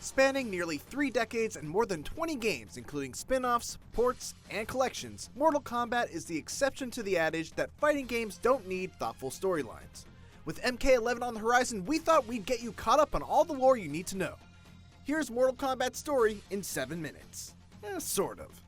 Spanning nearly 3 decades and more than 20 games, including spin-offs, ports, and collections, Mortal Kombat is the exception to the adage that fighting games don't need thoughtful storylines. With MK11 on the horizon, we thought we'd get you caught up on all the lore you need to know. Here's Mortal Kombat's story in 7 minutes. Sort of.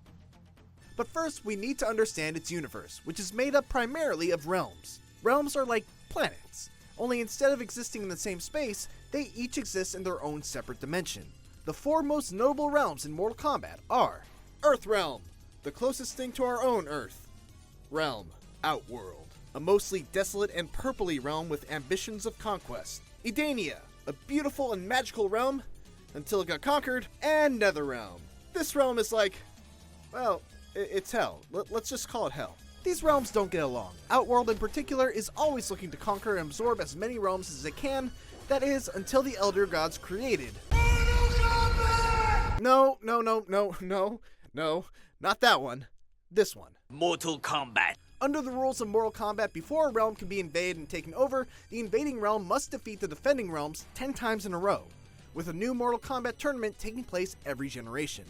But first, we need to understand its universe, which is made up primarily of realms. Realms are like planets, only instead of existing in the same space, they each exist in their own separate dimension. The 4 most notable realms in Mortal Kombat are Earth Realm, the closest thing to our own Earth. Realm, Outworld, a mostly desolate and purpley realm with ambitions of conquest. Edania, a beautiful and magical realm, until it got conquered, and Netherrealm. This realm is like, well, it's hell. Let's just call it hell. These realms don't get along. Outworld in particular is always looking to conquer and absorb as many realms as it can, that is, until the Elder Gods created. No, not that one. This one. Mortal Kombat. Under the rules of Mortal Kombat, before a realm can be invaded and taken over, the invading realm must defeat the defending realms 10 times in a row, with a new Mortal Kombat tournament taking place every generation.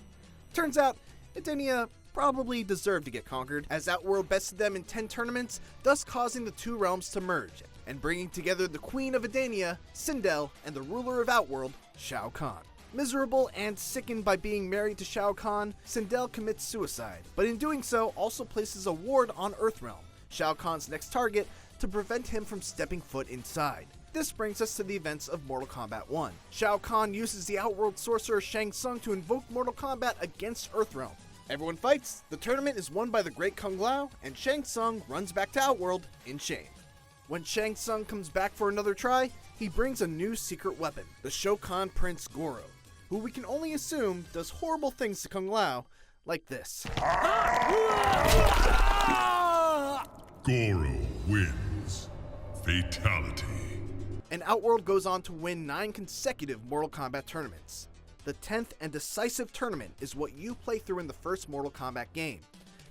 Turns out, Edenia probably deserved to get conquered, as Outworld bested them in 10 tournaments, thus causing the 2 realms to merge, and bringing together the Queen of Edenia, Sindel, and the ruler of Outworld, Shao Kahn. Miserable and sickened by being married to Shao Kahn, Sindel commits suicide, but in doing so also places a ward on Earthrealm, Shao Kahn's next target, to prevent him from stepping foot inside. This brings us to the events of Mortal Kombat 1. Shao Kahn uses the Outworld sorcerer Shang Tsung to invoke Mortal Kombat against Earthrealm. Everyone fights, the tournament is won by the Great Kung Lao, and Shang Tsung runs back to Outworld in shame. When Shang Tsung comes back for another try, he brings a new secret weapon, the Shokan Prince Goro, who we can only assume does horrible things to Kung Lao, like this. Goro wins. Fatality. And Outworld goes on to win 9 consecutive Mortal Kombat tournaments. The 10th and decisive tournament is what you play through in the first Mortal Kombat game.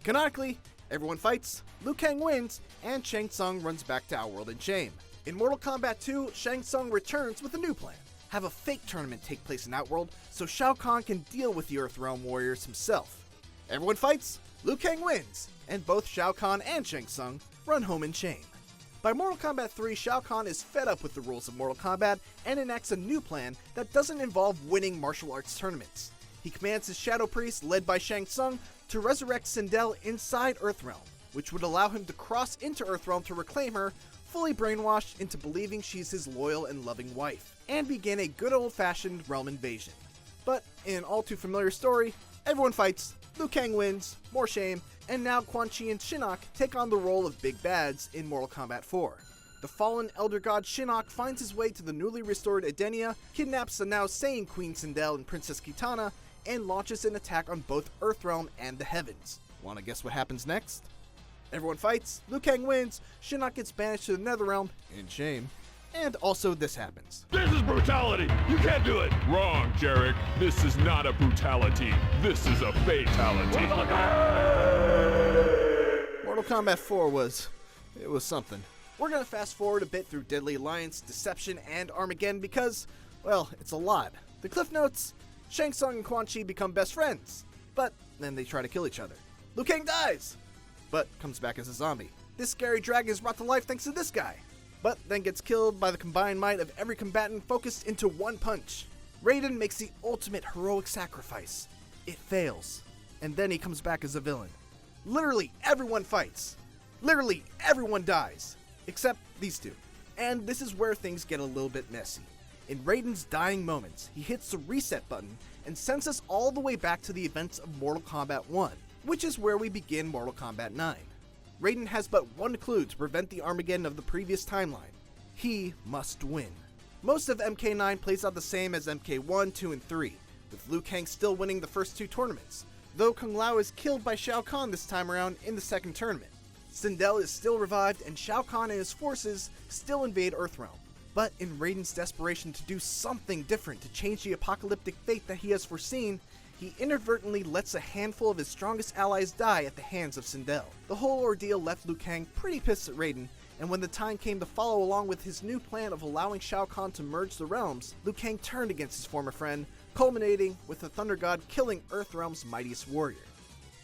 Canonically, everyone fights, Liu Kang wins, and Shang Tsung runs back to Outworld in shame. In Mortal Kombat 2, Shang Tsung returns with a new plan. Have a fake tournament take place in Outworld so Shao Kahn can deal with the Earthrealm warriors himself. Everyone fights, Liu Kang wins, and both Shao Kahn and Shang Tsung run home in shame. By Mortal Kombat 3, Shao Kahn is fed up with the rules of Mortal Kombat and enacts a new plan that doesn't involve winning martial arts tournaments. He commands his Shadow Priest, led by Shang Tsung, to resurrect Sindel inside Earthrealm, which would allow him to cross into Earthrealm to reclaim her, fully brainwashed into believing she's his loyal and loving wife, and begin a good old-fashioned realm invasion. But in an all too familiar story, everyone fights, Liu Kang wins, more shame, and now Quan Chi and Shinnok take on the role of big bads in Mortal Kombat 4. The fallen Elder God Shinnok finds his way to the newly restored Edenia, kidnaps the now sane Queen Sindel and Princess Kitana, and launches an attack on both Earthrealm and the Heavens. Wanna guess what happens next? Everyone fights, Liu Kang wins, Shinnok gets banished to the Netherrealm, in shame, and also this happens. This is brutality! You can't do it! Wrong, Jarek. This is not a brutality. This is a fatality. Mortal Kombat 4 was something. We're gonna fast forward a bit through Deadly Alliance, Deception, and Armageddon because, well, it's a lot. The Cliff Notes: Shang Tsung and Quan Chi become best friends, but then they try to kill each other. Liu Kang dies, but comes back as a zombie. This scary dragon is brought to life thanks to this guy, but then gets killed by the combined might of every combatant focused into one punch. Raiden makes the ultimate heroic sacrifice. It fails, and then he comes back as a villain. Literally everyone fights. Literally everyone dies, except these 2. And this is where things get a little bit messy. In Raiden's dying moments, he hits the reset button and sends us all the way back to the events of Mortal Kombat 1, which is where we begin Mortal Kombat 9. Raiden has but one clue to prevent the Armageddon of the previous timeline. He must win. Most of MK9 plays out the same as MK1, 2, and 3, with Liu Kang still winning the first 2 tournaments, though Kung Lao is killed by Shao Kahn this time around in the second tournament. Sindel is still revived, and Shao Kahn and his forces still invade Earthrealm. But in Raiden's desperation to do something different to change the apocalyptic fate that he has foreseen, he inadvertently lets a handful of his strongest allies die at the hands of Sindel. The whole ordeal left Liu Kang pretty pissed at Raiden, and when the time came to follow along with his new plan of allowing Shao Kahn to merge the realms, Liu Kang turned against his former friend, culminating with the Thunder God killing Earthrealm's mightiest warrior.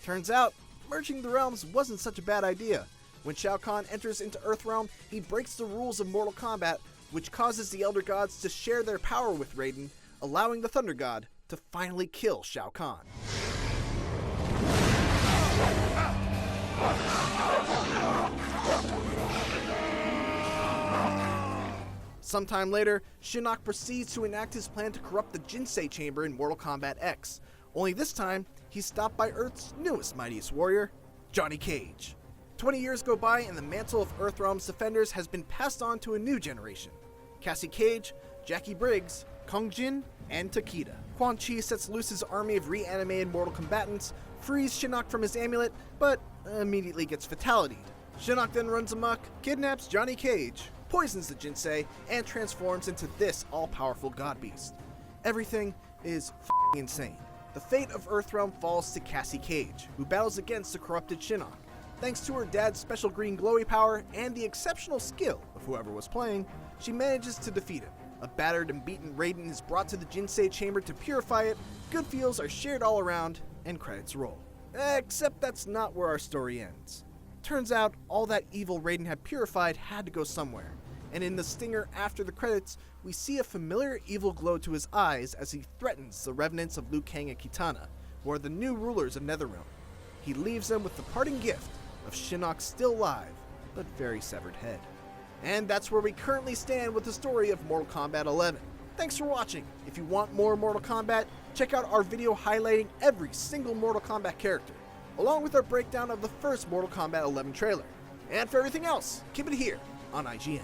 Turns out, merging the realms wasn't such a bad idea. When Shao Kahn enters into Earthrealm, he breaks the rules of Mortal Kombat, which causes the Elder Gods to share their power with Raiden, allowing the Thunder God to finally kill Shao Kahn. Sometime later, Shinnok proceeds to enact his plan to corrupt the Jinsei chamber in Mortal Kombat X. Only this time, he's stopped by Earth's newest mightiest warrior, Johnny Cage. 20 years go by and the mantle of Earthrealm's defenders has been passed on to a new generation. Cassie Cage, Jackie Briggs, Kong Jin, and Takeda. Quan Chi sets loose his army of reanimated mortal combatants, frees Shinnok from his amulet, but immediately gets fatality'd. Shinnok then runs amok, kidnaps Johnny Cage, poisons the Jinsei, and transforms into this all-powerful god beast. Everything is f***ing insane. The fate of Earthrealm falls to Cassie Cage, who battles against the corrupted Shinnok. Thanks to her dad's special green glowy power and the exceptional skill of whoever was playing, she manages to defeat him. A battered and beaten Raiden is brought to the Jinsei chamber to purify it, good feels are shared all around, and credits roll. Except that's not where our story ends. Turns out, all that evil Raiden had purified had to go somewhere, and in the stinger after the credits, we see a familiar evil glow to his eyes as he threatens the revenants of Liu Kang and Kitana, who are the new rulers of Netherrealm. He leaves them with the parting gift of Shinnok's still alive, but very severed head. And that's where we currently stand with the story of Mortal Kombat 11. Thanks for watching. If you want more Mortal Kombat, check out our video highlighting every single Mortal Kombat character, along with our breakdown of the first Mortal Kombat 11 trailer. And for everything else, keep it here on IGN.